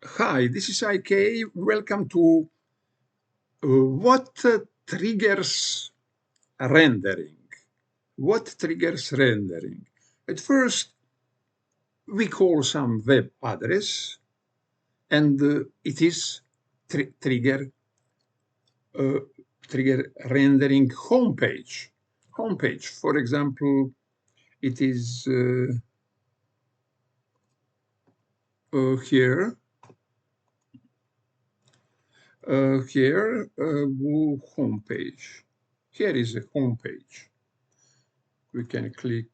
Hi, this is IK. Welcome to what triggers rendering. What triggers rendering? At first, we call some web address, and it is uh, trigger rendering homepage. Homepage, for example, it is here. Homepage. Here is a homepage. We can click,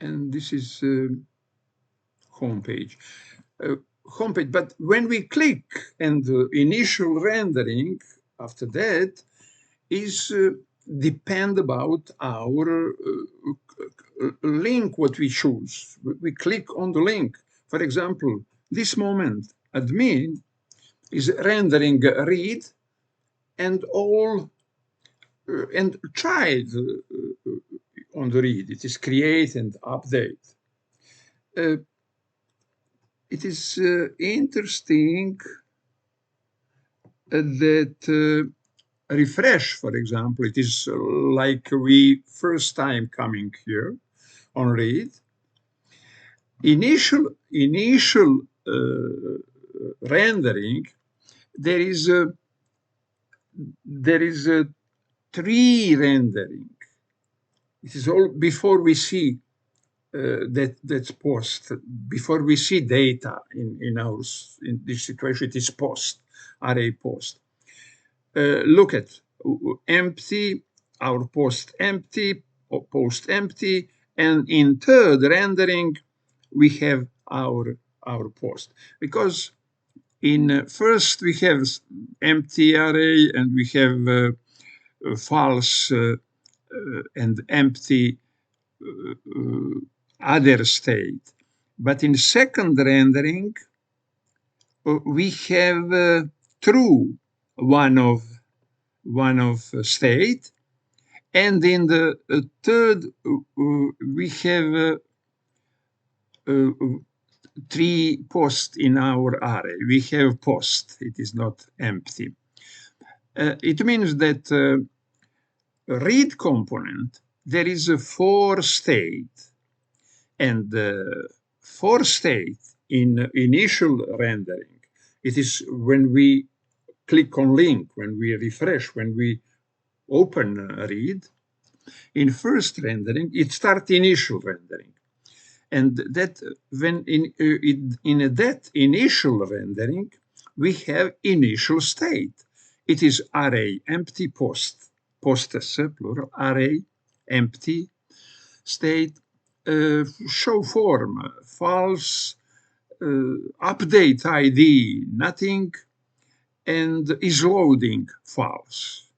and this is homepage. Homepage. But when we click and the initial rendering after that is depend about our link what we choose. We click on the link. For example, this moment admin is rendering read and all and child on the read. It is create and update. It is interesting that refresh, for example, it is like we first time coming here on read. Initial rendering, there is a tree rendering. It is all before we see that's post. Before we see data in this situation, it is post, array post. Look at empty, our post empty, or post empty, and in third rendering, we have our post. Because in first we have empty array and we have false and empty other state. But in second rendering, we have true one of state, and in the third we have three post in our array. We have post. It is not empty. It means that read component, there is a for state, and for state in initial rendering, it is when we click on link, when we refresh, when we open read. In first rendering, it starts initial rendering. And that when in that initial rendering, we have initial state. It is array empty post, postes plural, array empty state, show form, false, update ID, nothing, and is loading false.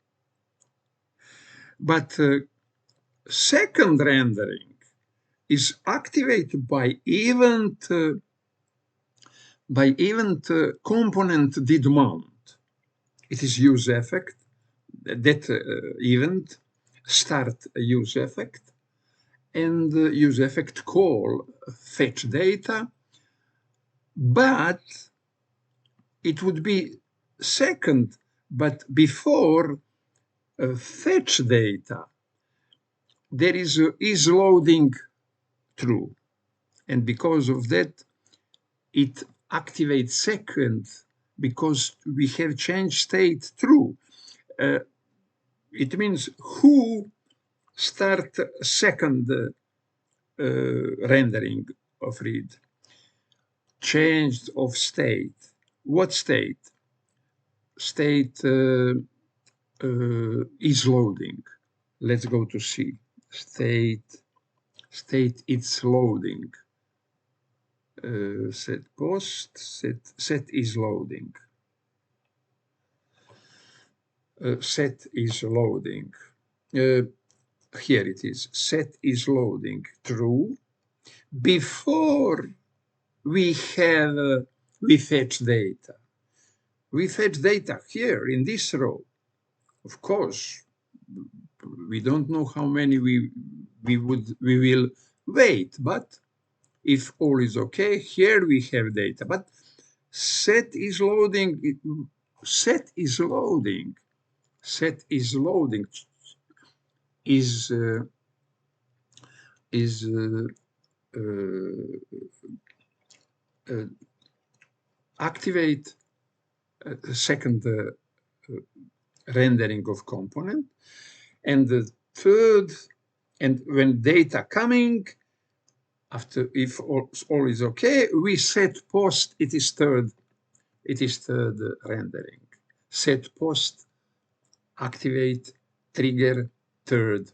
But second rendering is activated by event component did mount. It is use effect. That event start a use effect, and use effect call fetch data, but it would be second, but before fetch data, there is loading true. And because of that, it activates second because we have changed state true. It means who start second rendering of read. Changed of state. What state? State is loading. Let's go to C. State it's loading. Set post, set is loading. Set is loading. Here it is. Set is loading. True. Before we fetch data. We fetch data here in this row. Of course, we don't know how many we will wait, but if all is okay, here we have data, but set is loading, set is loading is activate a second rendering of component, and the third, and when data coming, after if all is okay, we set post, it is third rendering. Set post, activate, trigger, third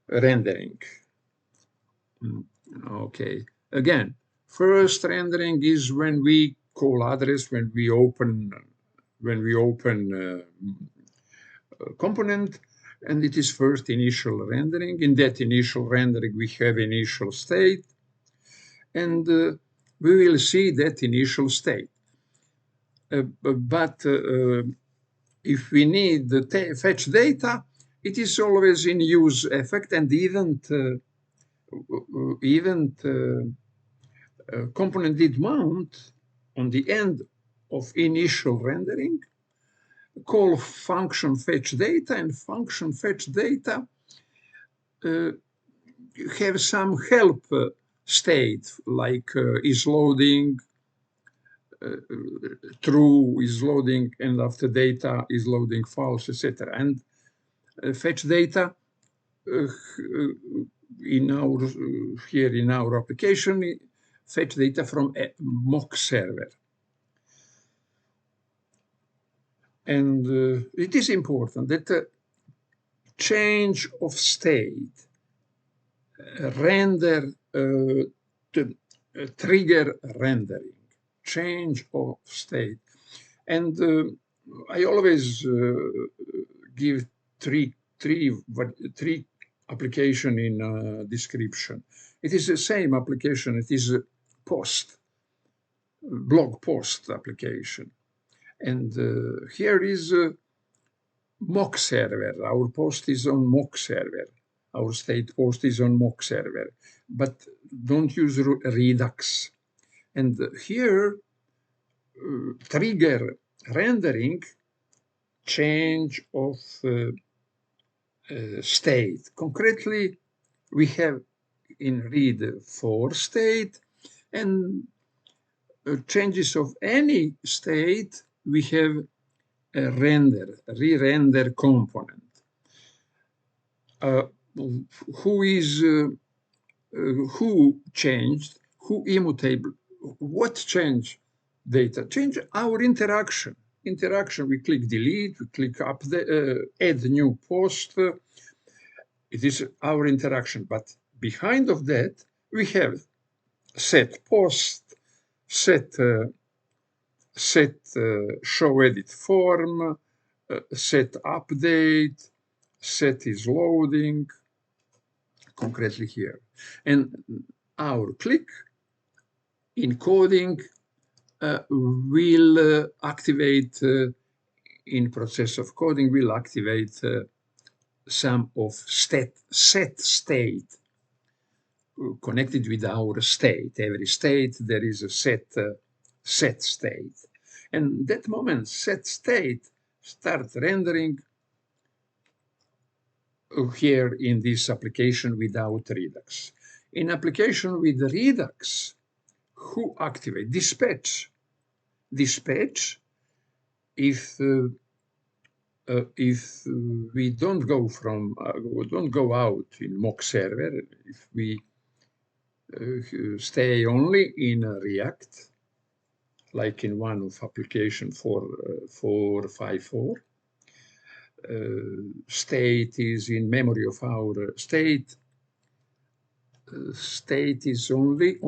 rendering. Okay, again, first rendering is when we call address, when we open component, and it is first initial rendering. In that initial rendering, we have initial state, and we will see that initial state. But if we need the fetch data, it is always in use effect, and event component did mount on the end of initial rendering, call function fetch data, and function fetch data have some help state, like is loading, true is loading, and after data is loading false, etc. And fetch data in our application, fetch data from a mock server. And it is important that change of state trigger rendering, change of state. And I always give three application in description. It is the same application. It is a blog post application. And here is mock server. Our post is on mock server. Our state post is on mock server. But don't use Redux. And here, trigger rendering, change of state. Concretely, we have in read for state, and changes of any state, we have a re-render component. Who changed, who immutable, what change data? Change our interaction. We click delete, we click add new post. It is our interaction, but behind of that, we have set post, set show edit form, set update, set is loading, concretely here. And our click encoding will activate, in process of coding, will activate some of set state connected with our state. Every state, there is a set state. And that moment, set state starts rendering here in this application without Redux. In application with Redux, who activate? Dispatch. If we don't go out in mock server, if we stay only in React, like in one of application 4.5.4, state is in memory of our state. State is only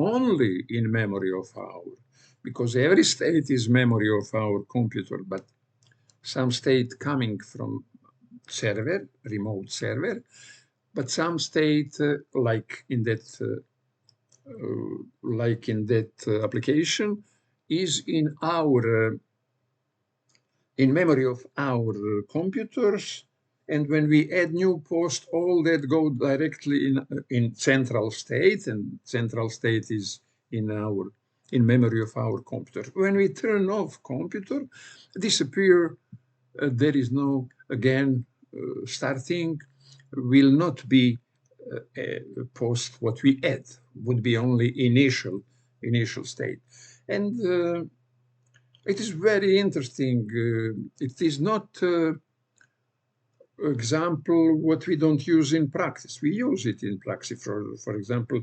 in memory of our, because every state is memory of our computer, but some state coming from server, remote server, but some state like in that application is in our in memory of our computers, And when we add new post, all that go directly in central state, and central state is in memory of our computer. When we turn off computer, disappear. There is no again starting. Will not be post what we add. Would be only initial state, and it is very interesting. It is not example what we don't use in practice. We use it in practice. For example,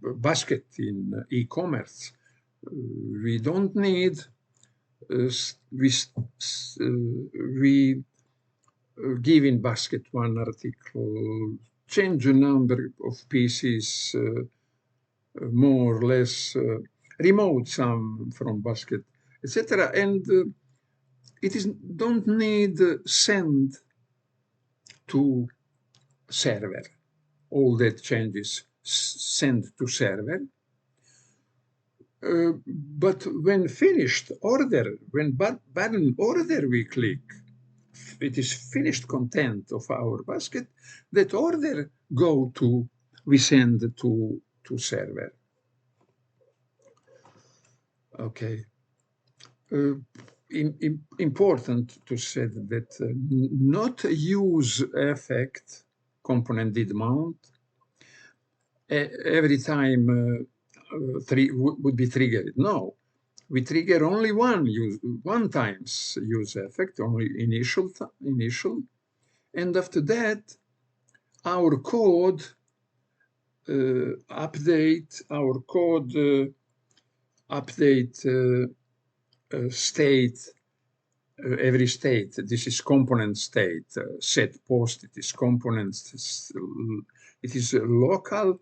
basket in e-commerce. We don't need. We give in basket one article, change the number of pieces, more or less, remove some from basket, etc. And it is don't need send to server. All that changes send to server. But when finished order, when button order we click, it is finished content of our basket, that order we send to server. Okay. Important to say that not use effect component did mount every time would be triggered. No, we trigger only one times use effect, only initial, and after that, our code update state. Every state. This is component state. Set post. It is components. It is a local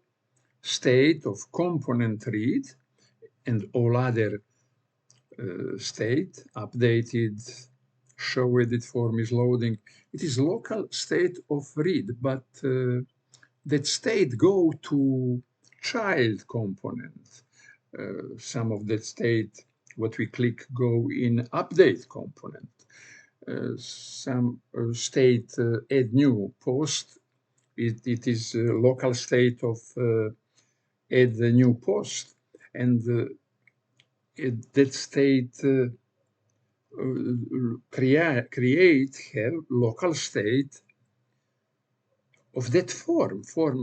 state of component read, and all other state updated. Show edit form is loading. It is local state of read, but that state go to child component. Some of that state, what we click, go in update component. Some state add new post. It is a local state of add the new post, and that state create have local state of that form for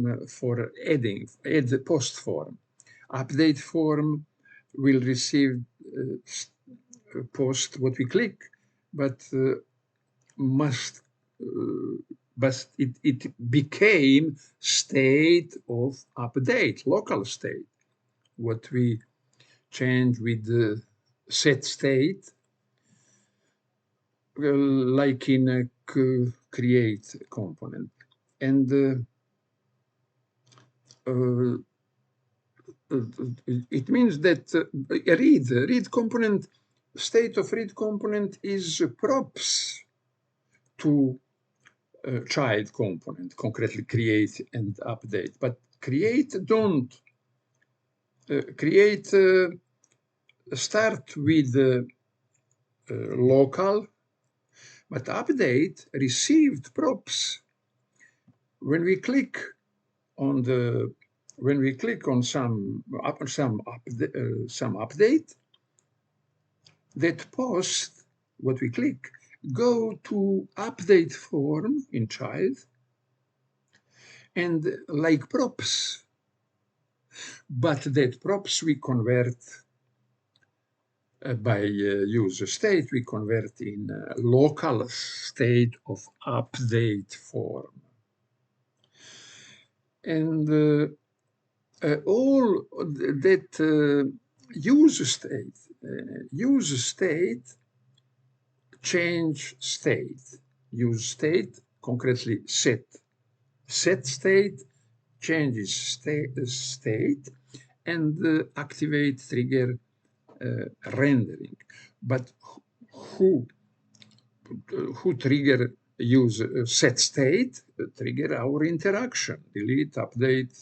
add the post form. Update form will receive post what we click, but it became state of update, local state. What we change with the set state, like in a create component. And it means that read component, state of read component is props to child component, concretely create and update. But create don't. Create start with local, but update received props. When we click on some update, that post, what we click, go to update form in child, and like props, but that props we convert by user state, we convert in local state of update form. And all that user state change state. Use state, concretely set state changes state, and activate trigger rendering. But who trigger use set state trigger our interaction, delete, update,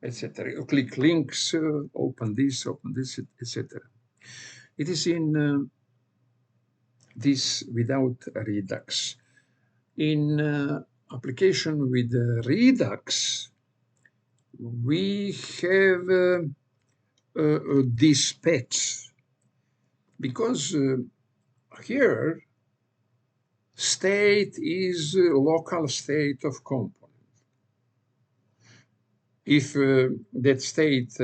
etc. You click links, open this, etc. It is in this without Redux. In application with Redux, we have a dispatch, because here state is local state of component. If that state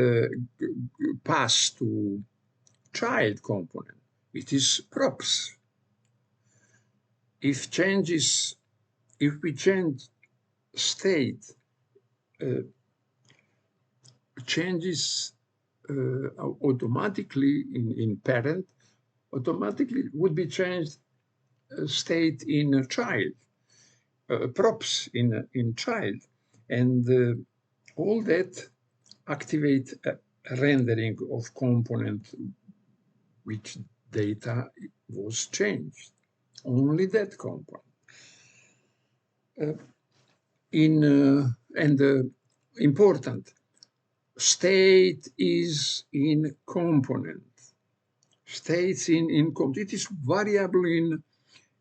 pass to child component, it is props. If we change state, changes automatically in parent, automatically would be changed state in a child, props in child, and all that activate a rendering of component which data was changed. Only that component. Important, state is in component. States in it is variable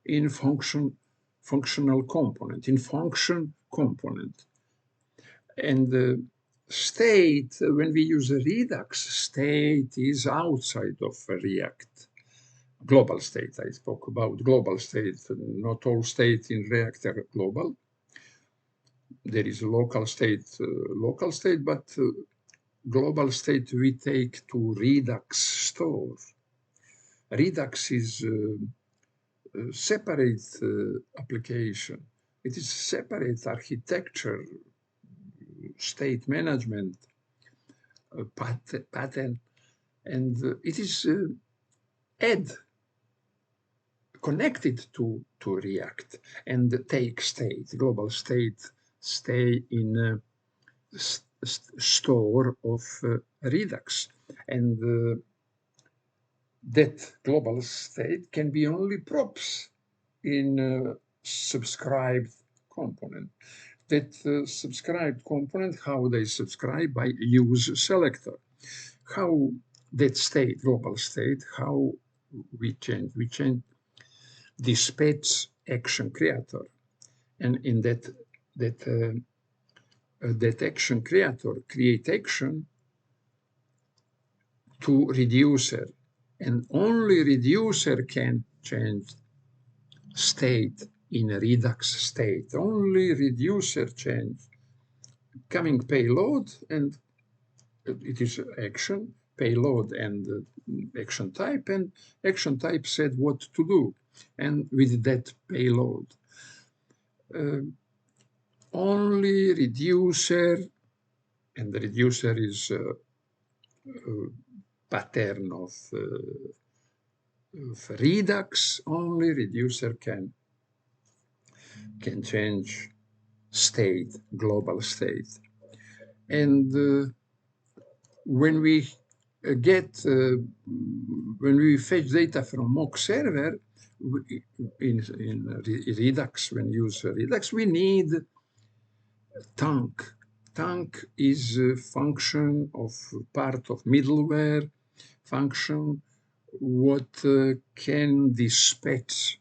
in functional component, in function component. And the state, when we use a Redux, state is outside of React. Global state, I spoke about global state. Not all states in React are global. There is a local state, but global state we take to Redux store. Redux is a separate application. It is separate architecture, state management pattern, and it is connected to React and take state, global state, stay in store of Redux. And that global state can be only props in subscribed component. That subscribed component, how they subscribe by use selector. How that state, global state, how we change dispatch action creator. And in that action creator create action to reducer, and only reducer can change state in a Redux state. Only reducer change coming payload, and it is action, payload and action type, and action type said what to do. And with that payload, only reducer, and the reducer is a pattern of Redux, only reducer can change state, global state. And when we when we fetch data from mock server in Redux, when we use Redux, we need Tank. Tank is a function of part of middleware function what can dispatch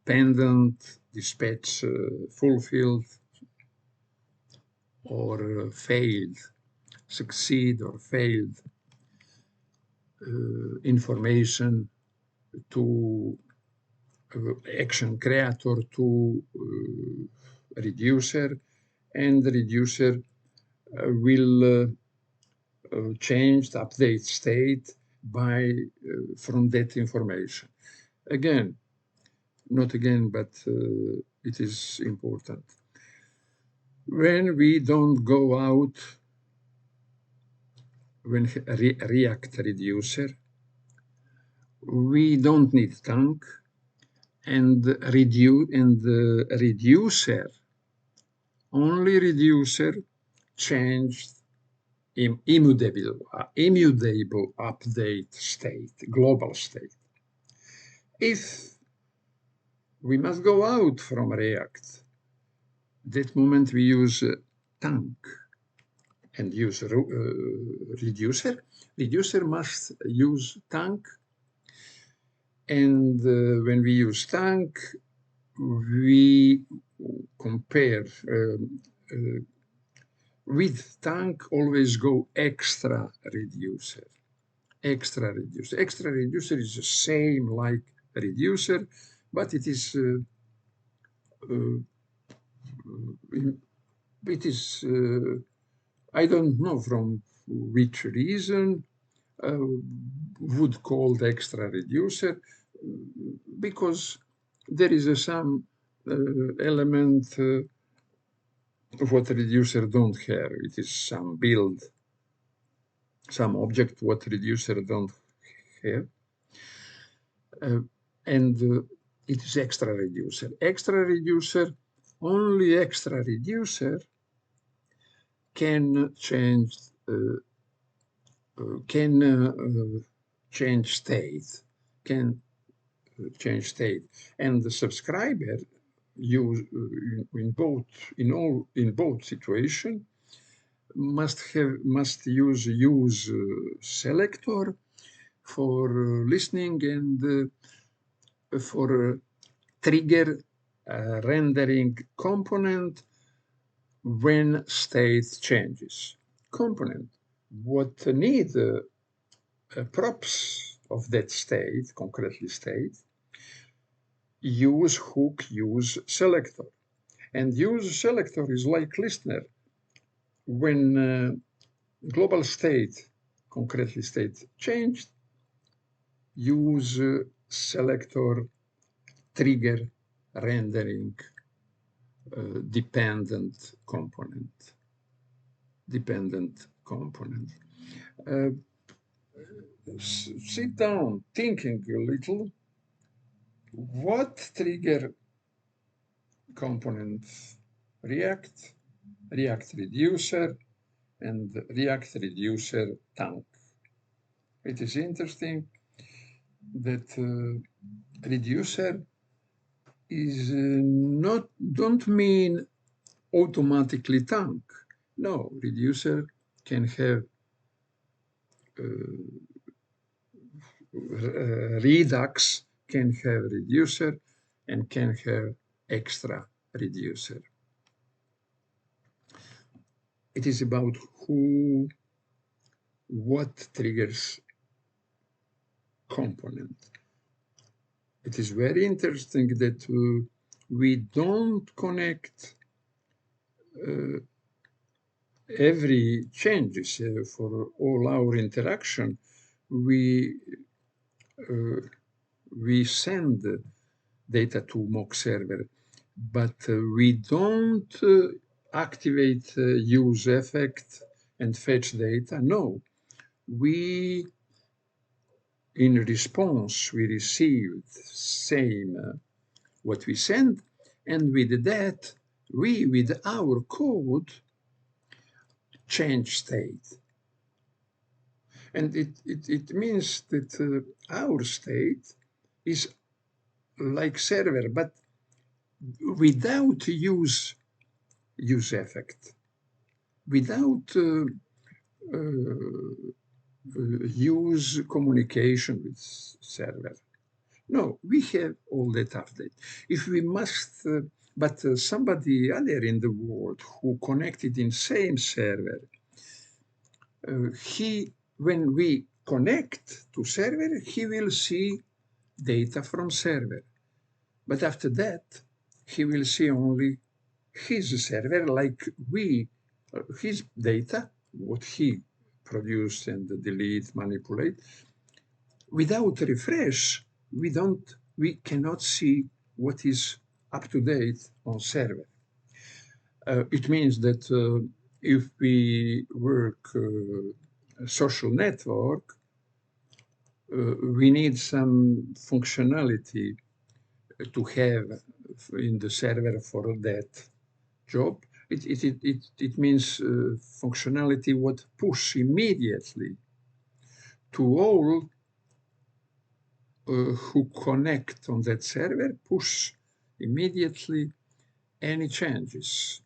pendant, dispatch fulfilled or failed, succeed or failed information to action creator to reducer, and the reducer will change the update state by from that information. Again, not again, but it is important. When we don't go out, when React reducer, we don't need Tank, and reducer, only reducer changed immutable update state, global state. If we must go out from React, that moment we use Tank and use reducer. Reducer must use Tank And when we use tank, we compare with tank always go extra reducer. Extra reducer. Extra reducer is the same like reducer, but it is I don't know from which reason would call the extra reducer, because there is some element what reducer don't have. It is some build, some object what reducer don't have. And it is extra reducer. Extra reducer, only extra reducer can change change state, can change state, and the subscriber use in both situation must use selector for listening and for trigger rendering component when state changes. Component what need props of that state, concretely state, use hook, use selector. And use selector is like listener. When global state, concretely state changed, use selector trigger rendering dependent component. Dependent component. Sit down, thinking a little. What trigger components React, React Reducer, and React Reducer tank? It is interesting that reducer is don't mean automatically tank. No, reducer can have Redux can have reducer and can have extra reducer. It is about what triggers component. It is very interesting that we don't connect every changes for all our interaction. We send data to mock server, but we don't activate use effect and fetch data. No, in response, we received same what we send, and with that, we, with our code, change state. And it means that our state is like server, but without use effect, without use communication with server. No, we have all that update. If we must, but somebody other in the world who connected in same server, when we connect to server, he will see data from server. But after that, he will see only his server, like his data, what he produced and delete, manipulate. Without refresh, we cannot see what is up to date on server. It means that if we work social network, we need some functionality to have in the server for that job. It means functionality what push immediately to all who connect on that server, push immediately any changes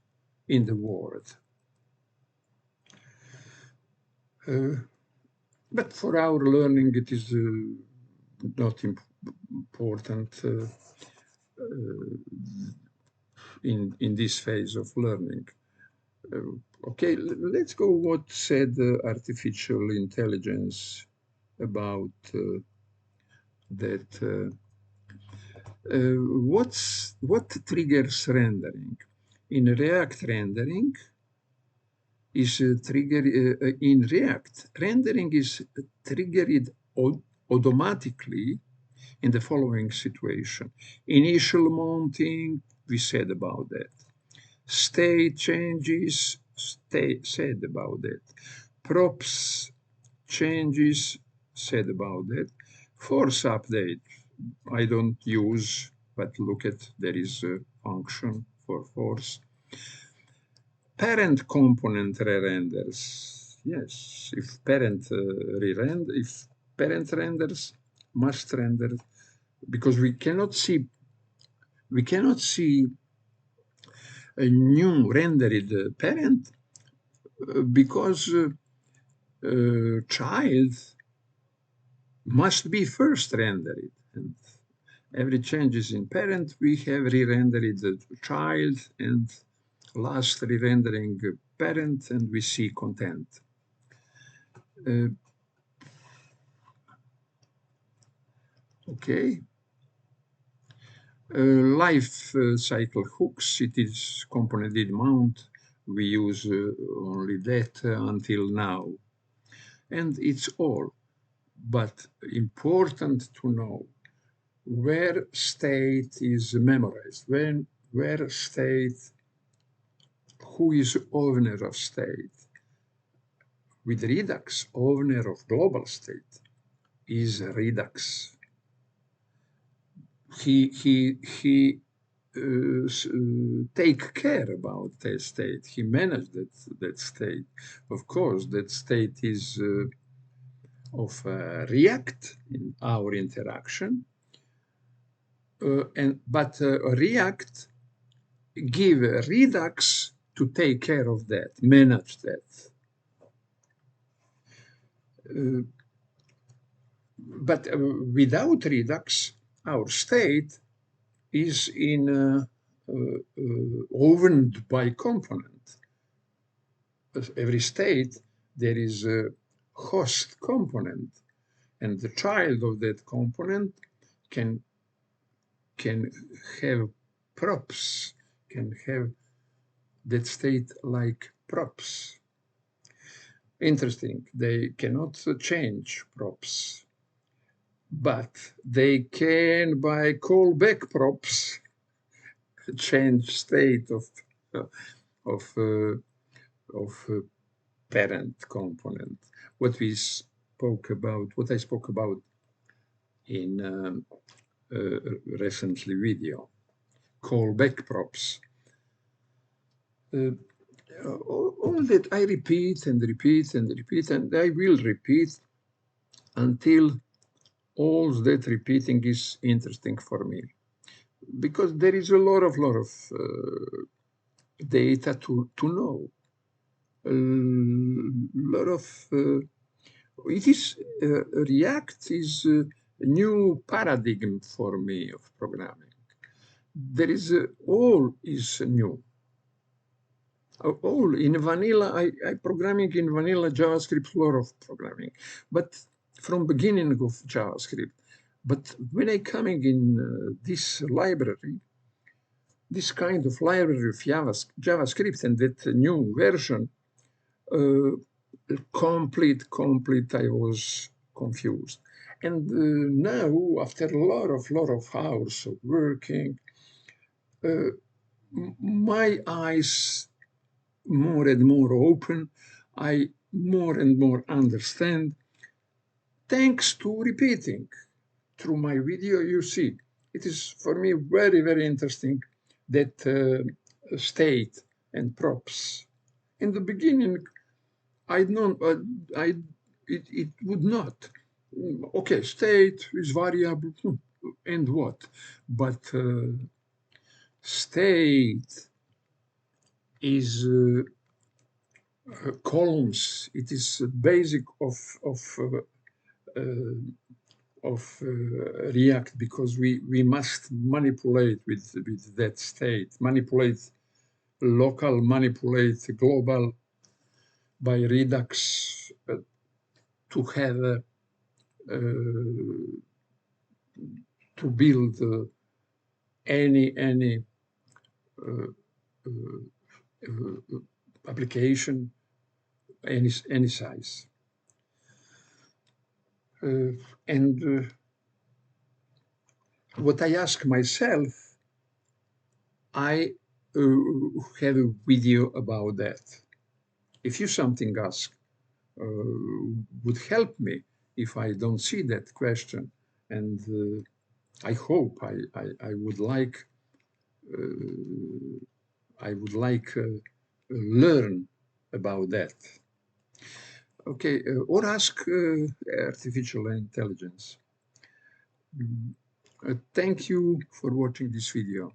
in the world. But for our learning, it is not important in this phase of learning. Okay, let's go what said artificial intelligence about that. What triggers rendering? In React rendering is in React rendering is triggered automatically in the following situation. Initial mounting, we said about that. State changes, said about that. Props changes, said about that. Force update, I don't use, but look at, there is a function for force. Parent component re-renders. Yes, if parent if parent renders, must render, because we cannot see a new rendered parent because child must be first rendered, and every changes in parent we have re-rendered the child and last re-rendering parent, and we see content. Okay. Life cycle hooks, it is component did mount. We use only that until now. And it's all. But important to know where state is memorized, where state, who is owner of state. With Redux, owner of global state is Redux. He take care about that state. He managed that state. Of course, that state is of React in our interaction, but React give Redux to take care of that, manage that. But without Redux, our state is in owned by component. Every state, there is a host component, and the child of that component can have props, can have that state like props. Interesting, they cannot change props, but they can, by callback props, change state of parent component. What I spoke about in recently video, callback props. All that I repeat and repeat and repeat, and I will repeat until all that repeating is interesting for me, because there is a lot of data to know. A lot of it is React is a new paradigm for me of programming. There is all is new. All in vanilla, I programming in vanilla JavaScript, lot of programming, but from beginning of JavaScript. But when I coming in this library, this kind of library of JavaScript and that new version, complete, I was confused. And now, after a lot of hours of working, my eyes more and more open, I more and more understand, thanks to repeating. Through my video, you see, it is for me very, very interesting that state and props. In the beginning, I don't, it would not. Okay, state is variable, and what? But state is columns. It is basic of React, because we must manipulate with that state, manipulate local, manipulate global by Redux to have to build any application, any size. And what I ask myself, I have a video about that. If you something ask would help me if I don't see that question, and I hope I would like learn about that. Okay, or ask artificial intelligence. Thank you for watching this video.